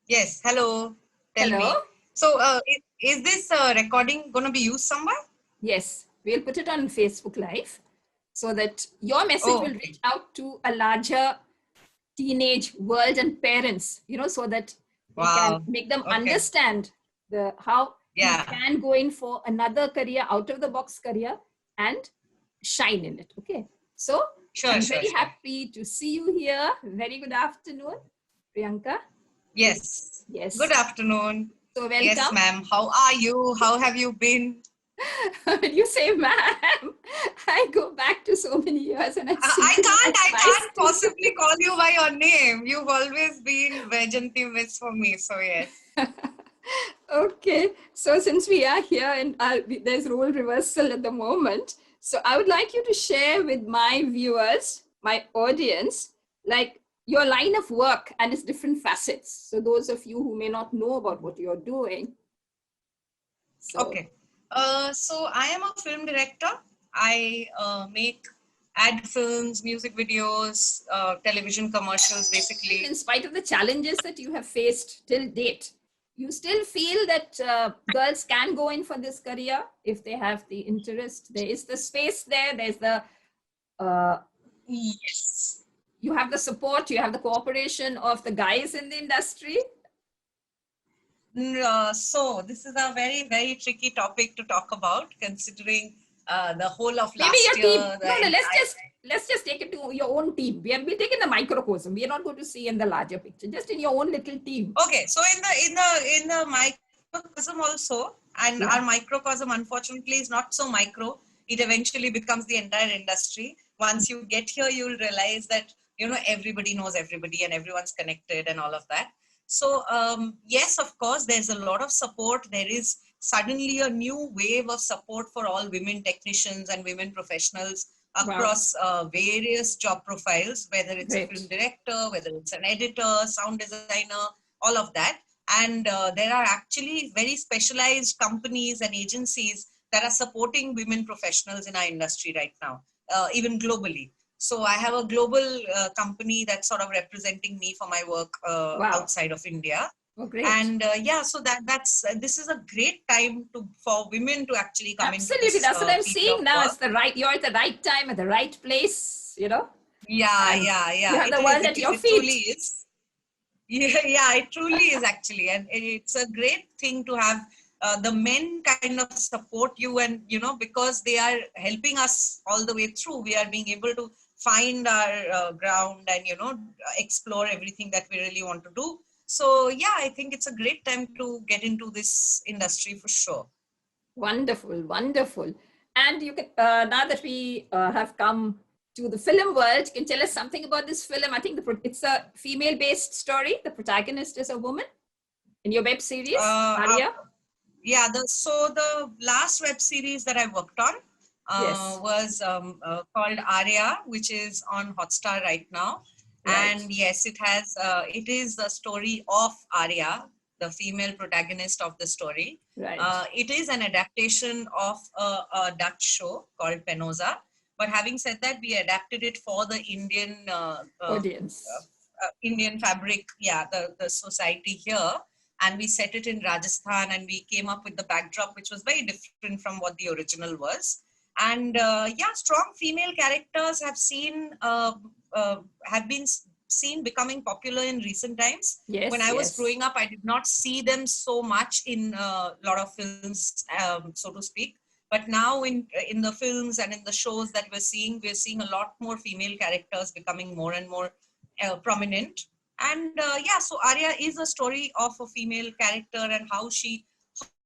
Yes, hello. Tell Hello? me. So, is this recording going to be used somewhere? Yes, we'll put it on Facebook Live so that your message Oh, will okay. reach out to a larger teenage world and parents, so that we can Wow. make them Okay. understand the how you Yeah. can go in for another career, out of the box career, and shine in it. Okay. So Sure, I'm sure, very sure. happy to see you here. Very good afternoon, Priyanka. Yes. Good Yes. afternoon. So Yes, welcome. ma'am. How are you? How have you been? When you say ma'am, I go back to so many years and I see I you can't. as I my can't student. possibly call you by your name. You've always been Vajanti Miss for me. So yes. Okay, so since we are here and there's role reversal at the moment, so I would like you to share with my viewers, my audience, like your line of work and its different facets. So those of you who may not know about what you're doing. So Okay. So I am a film director. I make ad films, music videos, television commercials, in basically. spite of the challenges that you have faced till date, you still feel that girls can go in for this career if they have the interest. There is the space there. There's the uh, Yes. you have the support. You have the cooperation of the guys in the industry. So this is a very, very tricky topic to talk about, considering the whole of Maybe last your year, team. the No, no. entire. Let's just take it to your own team. We're taking the microcosm. We are not going to see in the larger picture. Just in your own little team. Okay, so in the microcosm also, and our Yeah. microcosm unfortunately is not so micro. It eventually becomes the entire industry. Once you get here, you'll realize that everybody knows everybody and everyone's connected and all of that. So yes, of course, there's a lot of support. There is suddenly a new wave of support for all women technicians and women professionals Wow. across various job profiles, whether it's a film Great. director, whether it's an editor, sound designer, all of that. And there are actually very specialized companies and agencies that are supporting women professionals in our industry right now, even globally. So I have a global company that's sort of representing me for my work Wow. outside of India. Oh, great. And yeah, so that's this is a great time to for women to actually come into Absolutely. this That's what I'm field of seeing now. work. It's the right, you're at the right time at the right place. Yeah, And yeah, you yeah. have It the is. world It at is. your It truly feet. is. Yeah, yeah, it truly is actually, and it's a great thing to have the men kind of support you, and because they are helping us all the way through, we are being able to find our ground and explore everything that we really want to do. So yeah, I think it's a great time to get into this industry for sure. Wonderful, wonderful. And you can, now that we have come to the film world, can tell us something about this film? I think it's a female based story. The protagonist is a woman in your web series, Uh, uh, Aarya. yeah, the last web series that I worked on Yes, was called Aarya, which is on Hotstar right now. right, And yes, it is the story of Aarya, the female protagonist of the story. right. It is an adaptation of a Dutch show called Penosa. But having said that, we adapted it for the Audience. Indian fabric, yeah, the society here, and we set it in Rajasthan, and we came up with the backdrop, which was very different from what the original was. And yeah, strong female characters have been seen becoming popular in recent times. When Yes, I was yes. growing up, I did not see them so much in a lot of films, so to speak. But now in the films and in the shows that we're seeing a lot more female characters becoming more and more prominent. And yeah, so Arya is a story of a female character and how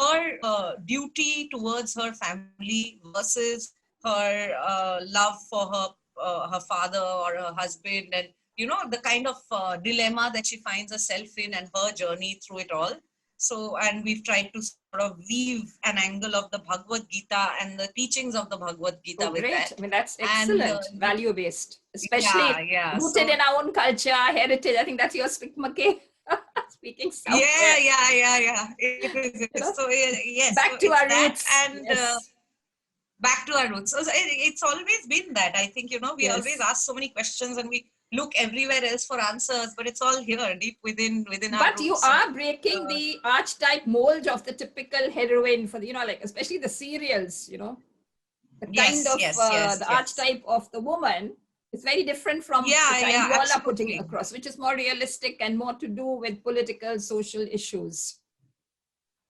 her duty towards her family versus her love for her father or her husband, and the kind of dilemma that she finds herself in and her journey through it all. So, and we've tried to sort of weave an angle of the Bhagavad Gita and the teachings of the Bhagavad Gita Oh, with that. great. I mean, that's And excellent. Value based, yeah, especially yeah. rooted So in our own culture, heritage. I think that's your stigma. Speaking yeah, somewhere, yeah, yeah, yeah. It is. It you is. know, So yes, so back to it's our that, roots. and Yes, back to our roots. So it's always been that. I think we always yes. ask so many questions, and we look everywhere else for answers, but it's all here, deep within our But you roots. And are breaking the archetype mold of the typical heroine for the, like especially the serials, the kind yes, of yes, yes, the yes. archetype of the woman is very different from the Yeah, kind yeah, you all are putting absolutely. across, which is more realistic and more to do with political, social issues.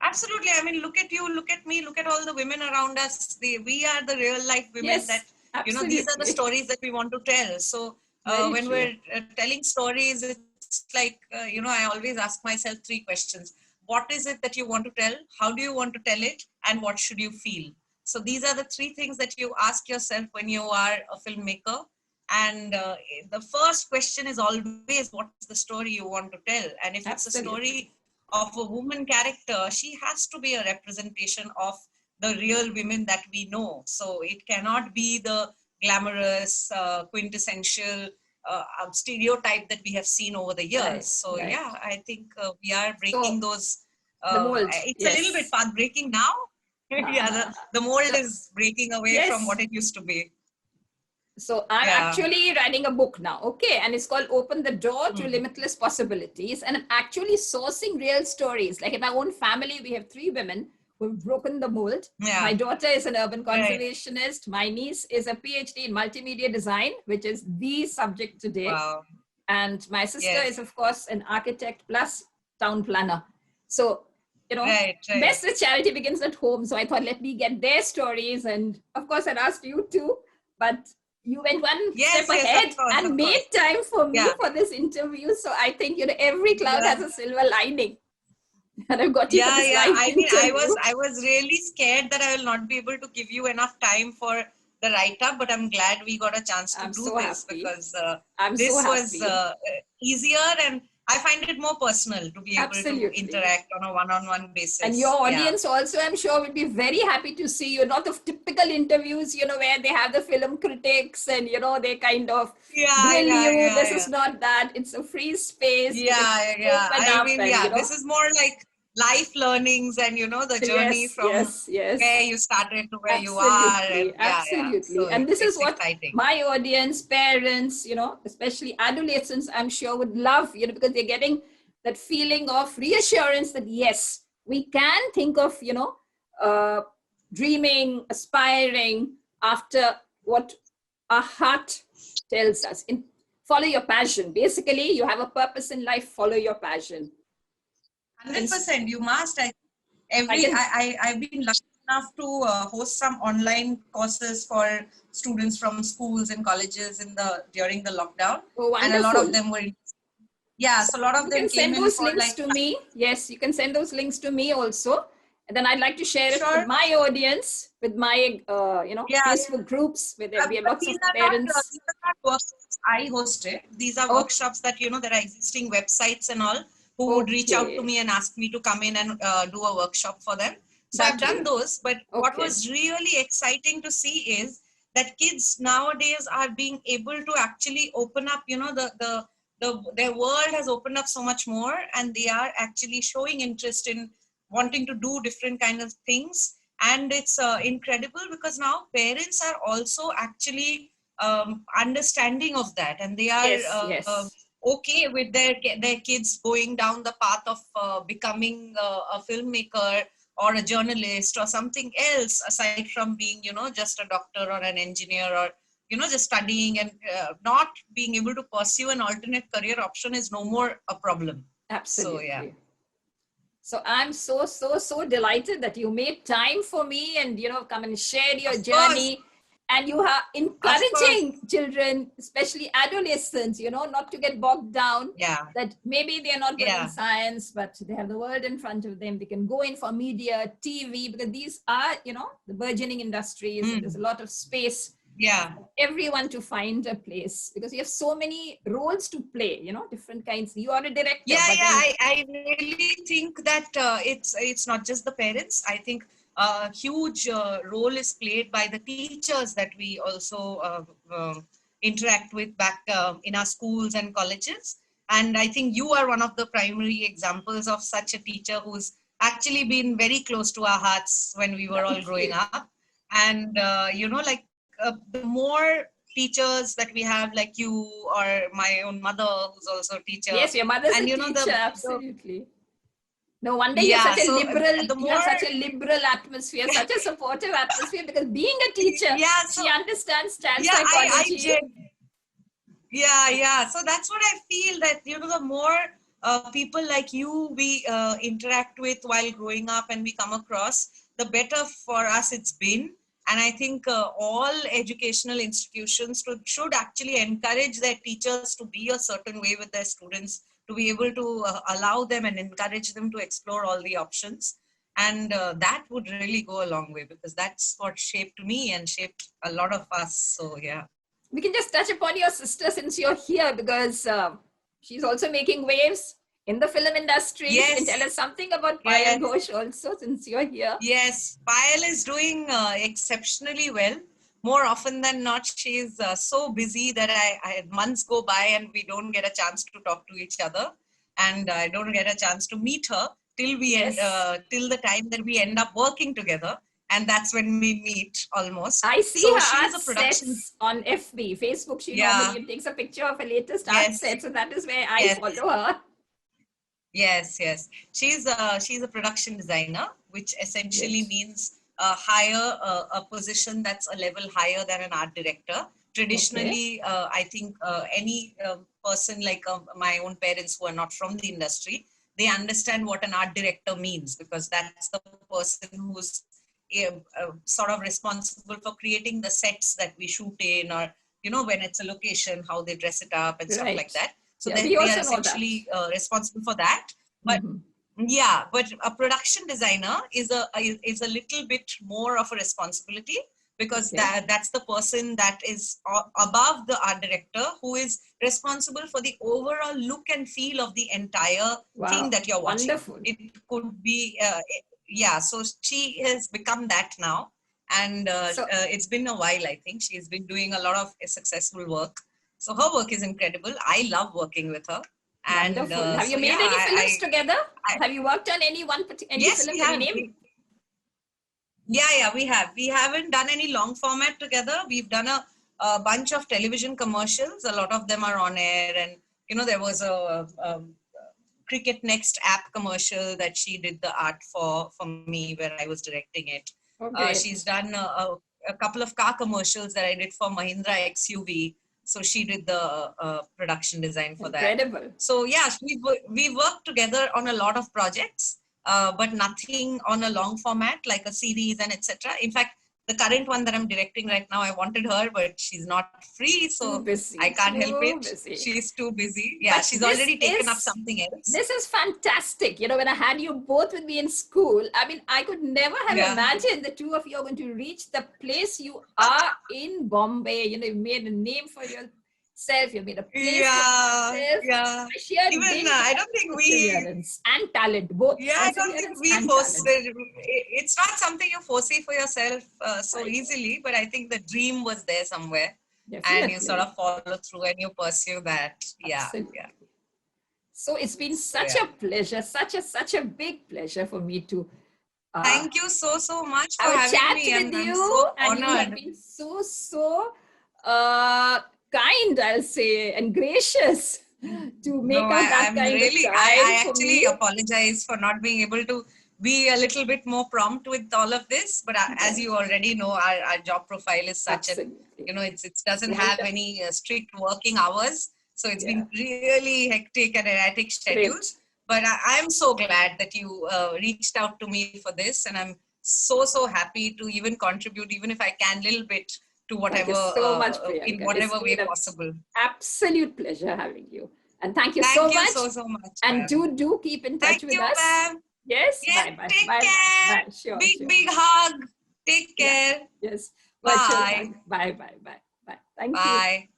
Absolutely. I mean, look at you, look at me, look at all the women around us. We are the real life women that, Yes, these are the absolutely. stories that we want to tell. So Very when true. we're telling stories, it's like, I always ask myself three questions. What is it that you want to tell? How do you want to tell it? And what should you feel? So these are the three things that you ask yourself when you are a filmmaker. And the first question is always, what is the story you want to tell? And if it's a story Absolutely. of a woman character, she has to be a representation of the real women that we know. So it cannot be the glamorous, quintessential stereotype that we have seen over the years. Right, So right. yeah, I think we are breaking So those. the mold, It's a little bit yes. path breaking now. Yeah, the mold So is breaking away from yes. what it used to be. So I'm Yeah. actually writing a book now, okay? And it's called Open the Door to Hmm. Limitless Possibilities. And I'm actually sourcing real stories. Like in my own family, we have 3 women who've broken the mold. Yeah. My daughter is an urban Right. conservationist. My niece is a PhD in multimedia design, which is the subject today. Wow. And my sister Yes. is, of course, an architect plus town planner. So, Right. Right. best with charity begins at home. So I thought, let me get their stories. And of course, I'd asked you too, but you went one step Yes. Yes. Of ahead course. and Of made course. time for me Yeah. for this interview. So I think, every cloud Yeah. has a silver lining. And I've got you for Yeah, this yeah. live I mean, interview. I was really scared that I will not be able to give you enough time for the write up, but I'm glad we got a chance to I'm do so this happy. because I'm so this was happy. easier, and I find it more personal to be able to Absolutely. interact on a one-on-one And your basis. Yeah. audience also, I'm sure, will be very happy to see you. Not of typical interviews, where they have the film critics and, they kind of Yeah, grill yeah, you. yeah, This yeah. is not that. It's a free space. It is Yeah, yeah. open I up mean, and, yeah, this is more like life learnings and, the journey yes, from yes, where yes. you started to where you are. And Absolutely, yeah, yeah. absolutely. So And this is it's what exciting. my audience, parents, especially adolescents, I'm sure would love, because they're getting that feeling of reassurance that yes, we can think of, uh, dreaming, aspiring after what our heart tells us. Follow your passion. Basically, you have a purpose in life, follow your passion. And 100%. You must. I can, I've been lucky enough to host some online courses for students from schools and colleges during the lockdown, oh, and a lot of wonderful. them were, yeah. So So a lot of you them can came send in those for links like, to me. Yes, you can send those links to me also. And then I'd like to share it with sure, my audience, with my, yeah, Facebook groups where we have but lots of parents. these are not workshops I hosted. These are Oh, workshops that there are existing websites and all who would reach out to okay. me and ask me to come in and do a workshop for them. So I've That's done good. those. But what Okay. was really exciting to see is that kids nowadays are being able to actually open up. Their world has opened up so much more, and they are actually showing interest in wanting to do different kind of things. And it's incredible because now parents are also actually understanding of that, and they are Yes, yes. okay with their kids going down the path of becoming a filmmaker or a journalist or something else aside from being just a doctor or an engineer, or just studying, and not being able to pursue an alternate career option is no more a problem. So yeah. Absolutely. So I'm so, so, so delighted that you made time for me and, come and share your Of course. journey. And you are Of course. encouraging children, especially adolescents, not to get bogged down, Yeah. that maybe they're not good in Yeah. science, but they have the world in front of them. They can go in for media, TV, because these are, the burgeoning industries, and there's a lot of space Yeah. everyone to find a place, because you have so many roles to play, different kinds. You are a director, Yeah, but yeah. then I really think that it's not just the parents. I think a huge role is played by the teachers that we also interact with back in our schools and colleges. And I think you are one of the primary examples of such a teacher who's actually been very close to our hearts when we were all thank growing you. up. And like the more teachers that we have, like you or my own mother, who's also a teacher. Yes, your mother's And a you know, teacher, absolutely. No wonder you have yeah, such a so liberal, the you have more, such a liberal atmosphere, such a supportive atmosphere, because being a teacher, yeah, so she understands child yeah, psychology. yeah. So that's what I feel, that, you know, the more people like you we interact with while growing up and we come across, the better for us it's been. And I think all educational institutions should actually encourage their teachers to be a certain way with their students, to be able to allow them and encourage them to explore all the options. And that would really go a long way, because that's what shaped me and shaped a lot of us. So yeah. We can just touch upon your sister since you're here, because she's also making waves in the film industry. You can tell Yes, us something about Payal yes. Ghosh also, since you're here. Yes, Payal is doing exceptionally well. More often than not, she is so busy that months go by and we don't get a chance to talk to each other, and I don't get a chance to meet her till Yes. till the time that we end up working together, and that's when we meet almost. I see So her she's art a production. sets on FB, Facebook. She Yeah. normally takes a picture of her latest art Yes. set. So that is where I Yes. follow her. Yes. She's a production designer, which essentially Yes. means a position that's a level higher than an art director. Okay. Traditionally, I think any person like my own parents who are not from the industry, they understand what an art director means, because that's the person who's sort of responsible for creating the sets that we shoot in, or, you know, when it's a location, how they dress it up and stuff like Right. that. So Yeah, we they are also know that. essentially responsible for that. But Mhm. yeah, but a production designer is a little bit more of a responsibility, because Okay. that's the person that is above the art director, who is responsible for the overall look and feel of the entire thing Wow. that you're watching. Wonderful. It could be yeah, so she has become that now. And So it's been a while. I think she's been doing a lot of successful work, so her work is incredible. I love working with her. And wonderful. Have you so yeah, made any films together? I Have you worked on any yes, film? we Can you have. name? Yeah, we have. We haven't done any long format together. We've done a bunch of television commercials. A lot of them are on air. And, you know, there was a Cricket Next app commercial that she did the art for me, where I was directing it. Oh, She's great. done a couple of car commercials that I did for Mahindra XUV. So she did the production design for that. Incredible. So yeah, we worked together on a lot of projects, but nothing on a long format like a series and etc. In fact, the current one that I'm directing right now, I wanted her, but she's not free, Too so I busy. can't help Too it. busy. She's too busy. Yeah, But she's already taken up something else. this is fantastic. You know, when I had you both with me in school, I mean, I could never have Yeah. imagined the two of you are going to reach the place you are in Bombay. You know, you made a name for yourself, you made a place for yourself Yeah. by sheer Even dint I of don't think perseverance and talent, both yeah, I don't think perseverance we and force talent. it. It's not something you foresee for yourself so Right. easily, but I think the dream was there somewhere, and you sort Definitely. of follow through and you pursue that. Yeah. Absolutely. So it's been So such yeah. a pleasure, such a big pleasure for me to uh, Thank you so much for have a having chat me. with I'm you, so and you have honored. been so kind, I'll say, and gracious to No, make out that I'm kind of really, time I for actually me. apologize for not being able to be a little bit more prompt with all of this. But as Yes, you already know, our job profile is such, and, absolutely. you know, it doesn't have Wonderful. any strict working hours. So it's Yeah, been really hectic and erratic great. schedules. But I'm so glad that you reached out to me for this. And I'm so happy to even contribute, even if I can, little bit to Thank whatever, you so much, in Priyanka. It's whatever way been an possible. absolute pleasure having you. And thank you so Thank you much. so much, And ma'am. do keep in Thank touch with you, us. ma'am. Yes, Yes, bye bye. take Bye bye. care. Bye. Sure, Big, sure. big hug. Take Yeah. care. Yes. Virtual Bye. hug. Bye bye bye. Bye. Thank you. Bye.